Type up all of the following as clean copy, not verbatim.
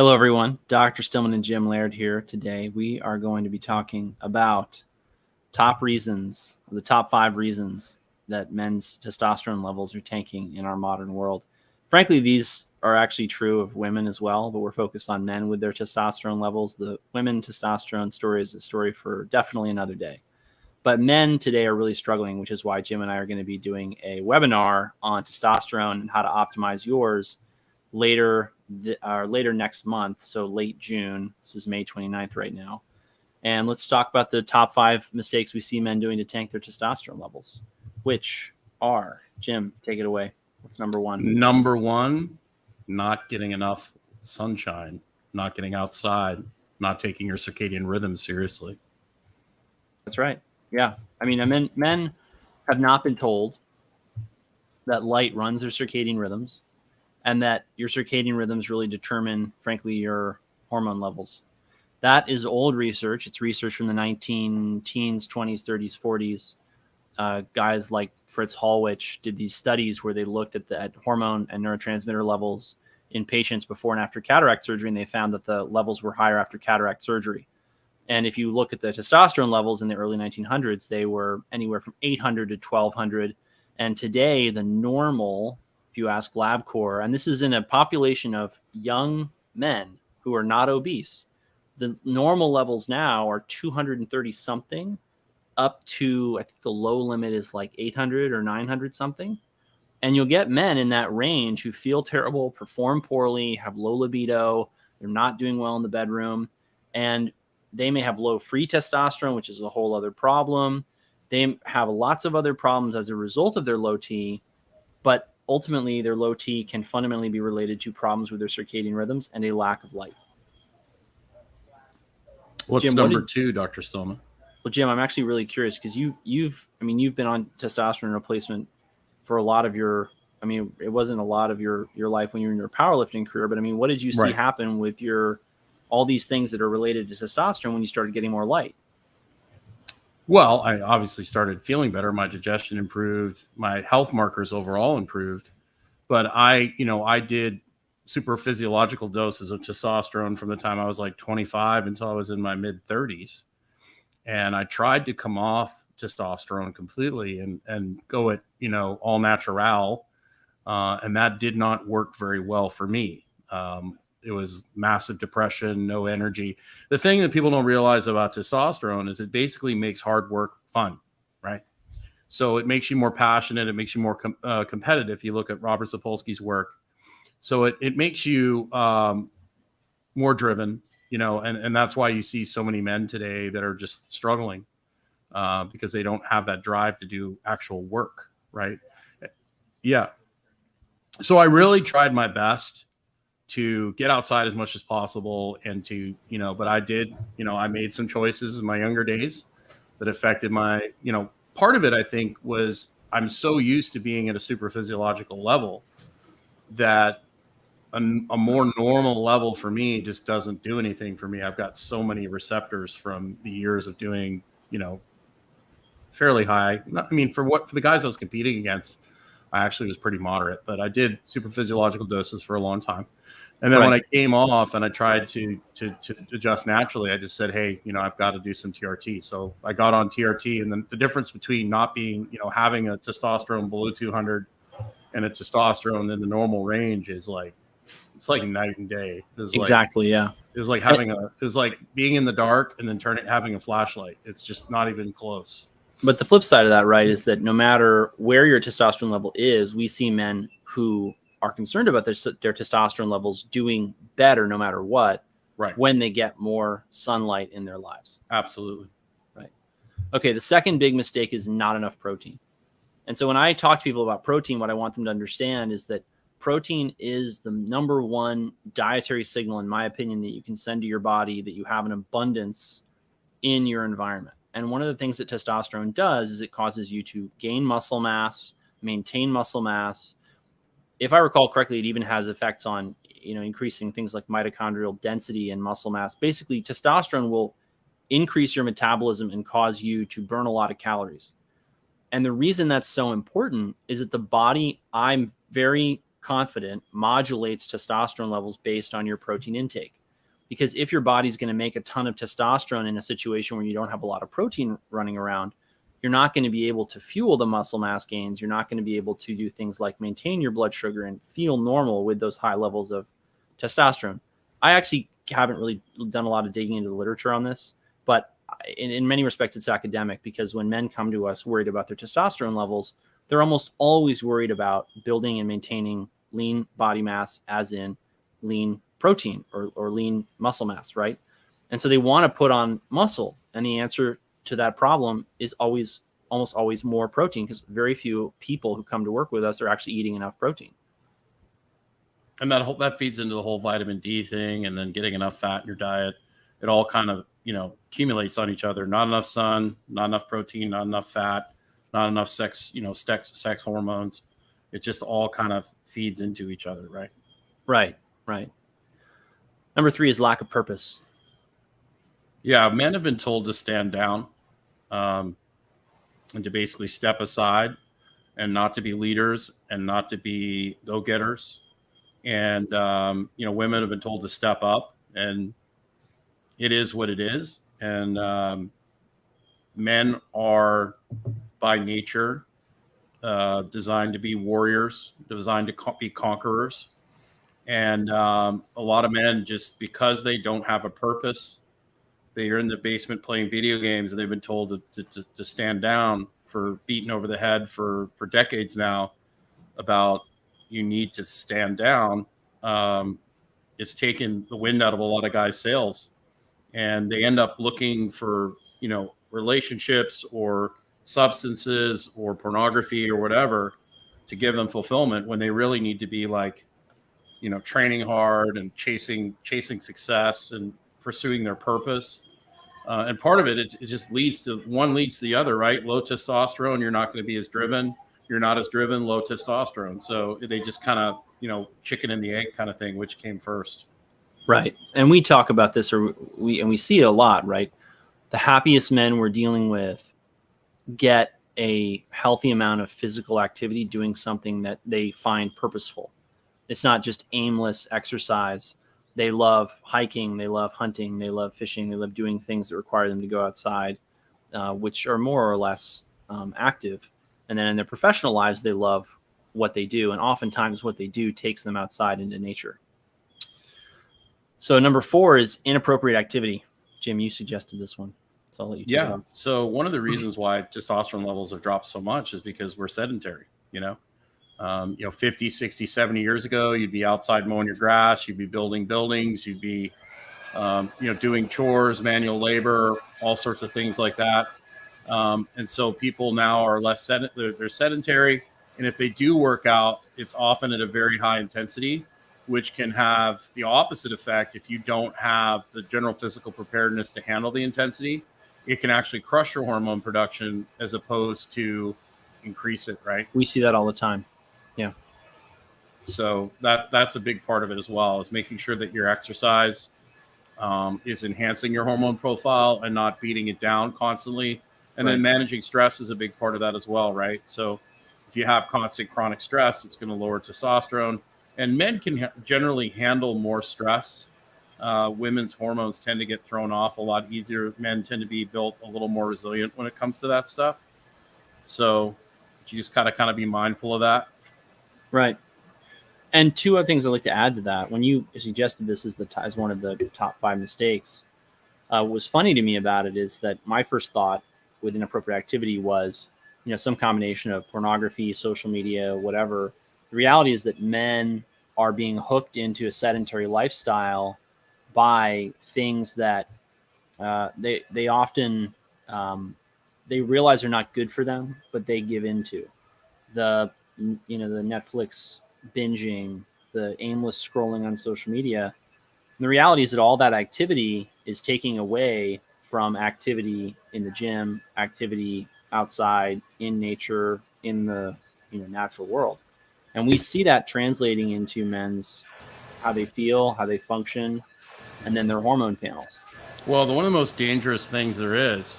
Hello, everyone. Dr. Stillman and Jim Laird here today. We are going to be talking about the top 5 reasons that men's testosterone levels are tanking in our modern world. Frankly, these are actually true of women as well, but we're focused on men with their testosterone levels. The women testosterone story is a story for definitely another day. But men today are really struggling, which is why Jim and I are going to be doing a webinar on testosterone and how to optimize yours later next month, so late June. This is May 29th right now. And let's talk about the top 5 mistakes we see men doing to tank their testosterone levels, which are, Jim, take it away. What's number 1? Number 1, not getting enough sunshine, not getting outside, not taking your circadian rhythm seriously. That's right. Yeah. I mean, men have not been told that light runs their circadian rhythms, and that your circadian rhythms really determine, frankly, your hormone levels. That is old research. It's research from the 19-teens, 20s, 30s, 40s. Guys like Fritz Hallwich did these studies where they looked at hormone and neurotransmitter levels in patients before and after cataract surgery, and they found that the levels were higher after cataract surgery. And if you look at the testosterone levels in the early 1900s, they were anywhere from 800 to 1200. And today, the normal, if you ask LabCorp, and this is in a population of young men who are not obese, the normal levels now are 230 something up to, I think the low limit is like 800 or 900 something. And you'll get men in that range who feel terrible, perform poorly, have low libido, they're not doing well in the bedroom, and they may have low free testosterone, which is a whole other problem. They have lots of other problems as a result of their low T, but ultimately their low T can fundamentally be related to problems with their circadian rhythms and a lack of light. What's Jim, number 2, Dr. Stillman? Well, Jim, I'm actually really curious because you've been on testosterone replacement for a lot of your, it wasn't a lot of your life when you were in your powerlifting career, but what did you see happen with all these things that are related to testosterone when you started getting more light? Well, I obviously started feeling better. My digestion improved. My health markers overall improved. But I did super physiological doses of testosterone from the time I was like 25 until I was in my mid 30s. And I tried to come off testosterone completely and go at, all natural. And that did not work very well for me. It was massive depression, no energy. The thing that people don't realize about testosterone is it basically makes hard work fun, right? So it makes you more passionate. It makes you more competitive. You look at Robert Sapolsky's work. So it makes you more driven, and that's why you see so many men today that are just struggling because they don't have that drive to do actual work, right? Yeah. So I really tried my best to get outside as much as possible and to, but I did, I made some choices in my younger days that affected my, part of it, I think, was I'm so used to being at a super physiological level that a more normal level for me just doesn't do anything for me. I've got so many receptors from the years of doing, fairly high. For the guys I was competing against, I actually was pretty moderate, but I did super physiological doses for a long time. And then when I came off and I tried to adjust naturally, I just said, hey, I've got to do some TRT. So I got on TRT, and then the difference between not being, having a testosterone below 200 and a testosterone in the normal range is it's like night and day. Exactly. Yeah. It was like it was like being in the dark and then having a flashlight. It's just not even close. But the flip side of that, right, is that no matter where your testosterone level is, we see men who are concerned about their testosterone levels doing better no matter what, right, when they get more sunlight in their lives. Absolutely. Right. Okay, the second big mistake is not enough protein. And so when I talk to people about protein, what I want them to understand is that protein is the number one dietary signal, in my opinion, that you can send to your body that you have an abundance in your environment. And one of the things that testosterone does is it causes you to gain muscle mass, maintain muscle mass. If I recall correctly, it even has effects on, increasing things like mitochondrial density and muscle mass. Basically, testosterone will increase your metabolism and cause you to burn a lot of calories. And the reason that's so important is that the body, I'm very confident modulates testosterone levels based on your protein intake. Because if your body's going to make a ton of testosterone in a situation where you don't have a lot of protein running around, you're not going to be able to fuel the muscle mass gains. You're not going to be able to do things like maintain your blood sugar and feel normal with those high levels of testosterone. I actually haven't really done a lot of digging into the literature on this, but in many respects, it's academic, because when men come to us worried about their testosterone levels, they're almost always worried about building and maintaining lean body mass, as in lean protein or lean muscle mass, right? And so they want to put on muscle. And the answer to that problem is almost always more protein, because very few people who come to work with us are actually eating enough protein. And that feeds into the whole vitamin D thing, and then getting enough fat in your diet. It all kind of, accumulates on each other. Not enough sun, not enough protein, not enough fat, not enough sex hormones. It just all kind of feeds into each other, right? Right. Number 3 is lack of purpose. Yeah, men have been told to stand down, and to basically step aside, and not to be leaders, and not to be go-getters. And, women have been told to step up, and it is what it is. And men are by nature designed to be warriors, designed to be conquerors. And a lot of men, just because they don't have a purpose, they are in the basement playing video games, and they've been told to stand down, for beaten over the head for decades now about you need to stand down. It's taken the wind out of a lot of guys' sails, and they end up looking for, relationships or substances or pornography or whatever to give them fulfillment, when they really need to be like, training hard and chasing success and pursuing their purpose. And part of it just leads to the other, right? Low testosterone, you're not going to be as driven. You're not as driven, low testosterone. So they just kind of, chicken and the egg kind of thing, which came first. Right. And we talk about this, and we see it a lot, right? The happiest men we're dealing with get a healthy amount of physical activity, doing something that they find purposeful. It's not just aimless exercise. They love hiking, they love hunting, they love fishing, they love doing things that require them to go outside, which are more or less active. And then in their professional lives, they love what they do. And oftentimes what they do takes them outside into nature. So number 4 is inappropriate activity. Jim, you suggested this one, so I'll let you take it on. So one of the reasons why testosterone levels have dropped so much is because we're sedentary. 50, 60, 70 years ago, you'd be outside mowing your grass, you'd be building buildings, you'd be, doing chores, manual labor, all sorts of things like that. And so people now are they're sedentary. And if they do work out, it's often at a very high intensity, which can have the opposite effect. If you don't have the general physical preparedness to handle the intensity, it can actually crush your hormone production as opposed to increase it, right? We see that all the time. Yeah. So that's a big part of it as well, is making sure that your exercise is enhancing your hormone profile and not beating it down constantly. And then managing stress is a big part of that as well, right? So if you have constant chronic stress, it's going to lower testosterone. And men can generally handle more stress. Women's hormones tend to get thrown off a lot easier. Men tend to be built a little more resilient when it comes to that stuff. So you just kind of be mindful of that. Right. And 2 other things I'd like to add to that. When you suggested this as one of the top 5 mistakes, what was funny to me about it is that my first thought with inappropriate activity was, some combination of pornography, social media, whatever. The reality is that men are being hooked into a sedentary lifestyle by things that they often they realize are not good for them, but they give into. The Netflix binging, the aimless scrolling on social media. And the reality is that all that activity is taking away from activity in the gym, activity outside in nature, in the natural world. And we see that translating into men's, how they feel, how they function, and then their hormone panels. Well, one of the most dangerous things there is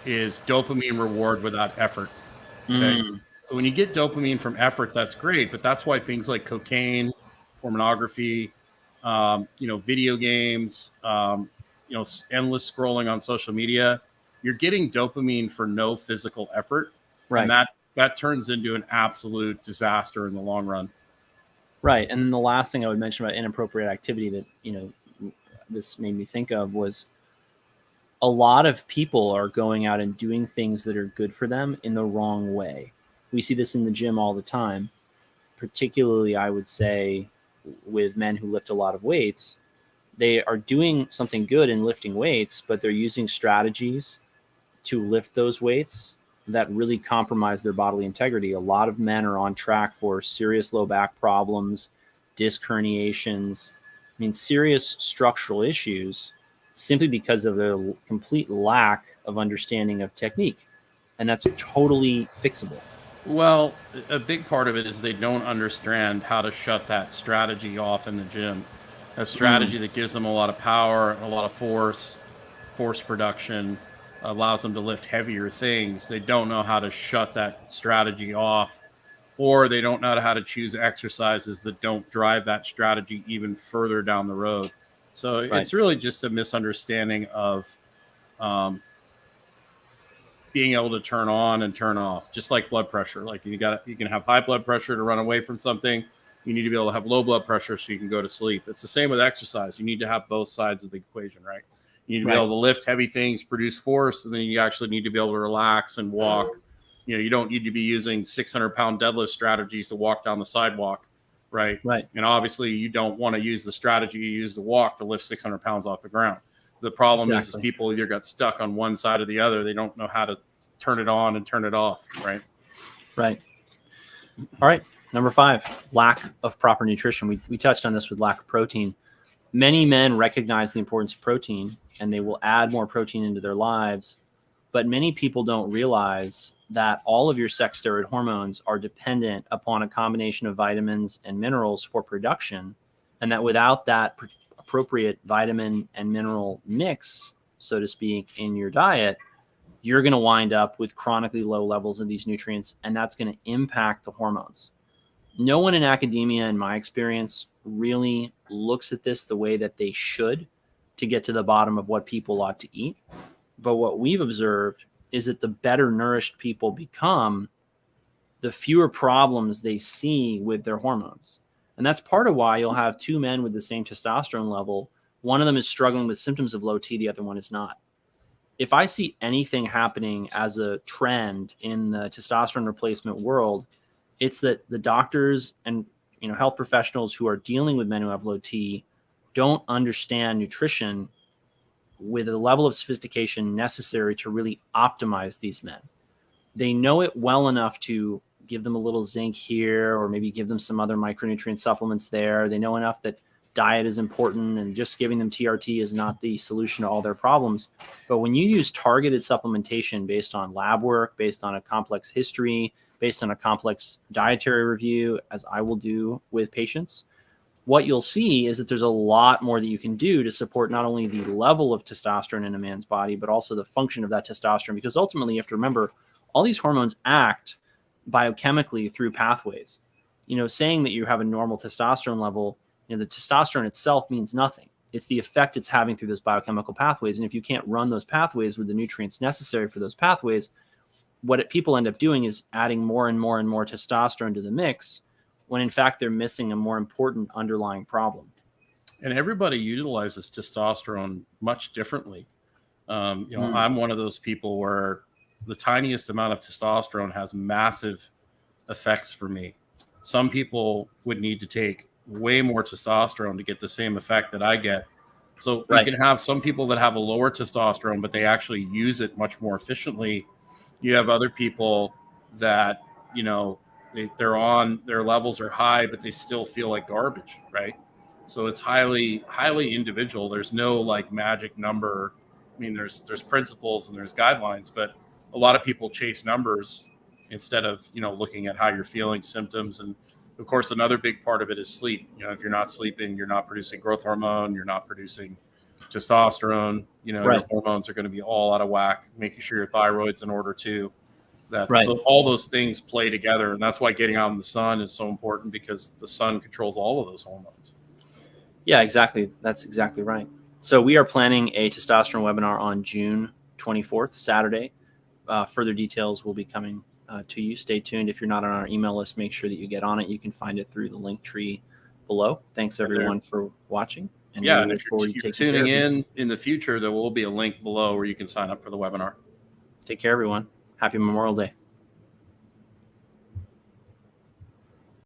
dopamine reward without effort. Okay. So when you get dopamine from effort, that's great, but that's why things like cocaine, pornography, video games, endless scrolling on social media, you're getting dopamine for no physical effort, and Right. that turns into an absolute disaster in the long run. Right. And then the last thing I would mention about inappropriate activity that, this made me think of was a lot of people are going out and doing things that are good for them in the wrong way. We see this in the gym all the time, particularly, I would say, with men who lift a lot of weights. They are doing something good in lifting weights, but they're using strategies to lift those weights that really compromise their bodily integrity. A lot of men are on track for serious low back problems, disc herniations, serious structural issues simply because of their complete lack of understanding of technique. And that's totally fixable. Well, a big part of it is they don't understand how to shut that strategy off in the gym. A strategy that gives them a lot of power, a lot of force production, allows them to lift heavier things. They don't know how to shut that strategy off, or they don't know how to choose exercises that don't drive that strategy even further down the road. So Right. it's really just a misunderstanding of being able to turn on and turn off, just like blood pressure. Like you can have high blood pressure to run away from something. You need to be able to have low blood pressure so you can go to sleep. It's the same with exercise. You need to have both sides of the equation, right? You need to be able to lift heavy things, produce force, and then you actually need to be able to relax and walk. You don't need to be using 600-pound deadlift strategies to walk down the sidewalk, right? Right. And obviously you don't want to use the strategy you use to walk to lift 600 pounds off the ground. The problem is people either got stuck on one side or the other. They don't know how to turn it on and turn it off, right? Right. All right. Number 5, lack of proper nutrition. We touched on this with lack of protein. Many men recognize the importance of protein, and they will add more protein into their lives. But many people don't realize that all of your sex steroid hormones are dependent upon a combination of vitamins and minerals for production, and that without that appropriate vitamin and mineral mix, so to speak, in your diet, you're going to wind up with chronically low levels of these nutrients, and that's going to impact the hormones. No one in academia, in my experience, really looks at this the way that they should to get to the bottom of what people ought to eat. But what we've observed is that the better nourished people become, the fewer problems they see with their hormones. And that's part of why you'll have 2 men with the same testosterone level. One of them is struggling with symptoms of low T, the other one is not. If I see anything happening as a trend in the testosterone replacement world, it's that the doctors and health professionals who are dealing with men who have low T don't understand nutrition with the level of sophistication necessary to really optimize these men. They know it well enough to give them a little zinc here, or maybe give them some other micronutrient supplements there. They know enough that diet is important, and just giving them TRT is not the solution to all their problems. But when you use targeted supplementation based on lab work, based on a complex history, based on a complex dietary review, as I will do with patients, what you'll see is that there's a lot more that you can do to support not only the level of testosterone in a man's body, but also the function of that testosterone. Because ultimately, you have to remember, all these hormones act biochemically through pathways. Saying that you have a normal testosterone level, the testosterone itself means nothing. It's the effect it's having through those biochemical pathways. And if you can't run those pathways with the nutrients necessary for those pathways, what people end up doing is adding more and more and more testosterone to the mix, when in fact they're missing a more important underlying problem. And everybody utilizes testosterone much differently. I'm one of those people where the tiniest amount of testosterone has massive effects for me. Some people would need to take way more testosterone to get the same effect that I get. So you can have some people that have a lower testosterone, but they actually use it much more efficiently. You have other people that, they're on, their levels are high, but they still feel like garbage, right? So it's highly, highly individual. There's no like magic number. I mean, there's principles and there's guidelines, but a lot of people chase numbers instead of, looking at how you're feeling, symptoms. And of course, another big part of it is sleep. If you're not sleeping, you're not producing growth hormone, you're not producing testosterone, your hormones are going to be all out of whack, making sure your thyroid's in order too. that Right. all those things play together. And that's why getting out in the sun is so important, because the sun controls all of those hormones. Yeah, exactly. That's exactly right. So we are planning a testosterone webinar on June 24th, Saturday. Further details will be coming to you. Stay tuned. If you're not on our email list, make sure that you get on it. You can find it through the link tree below. Thanks everyone for watching. And Yeah, we and look if forward to you're taking care tuning of you. in the future, there will be a link below where you can sign up for the webinar. Take care, everyone. Happy Memorial Day.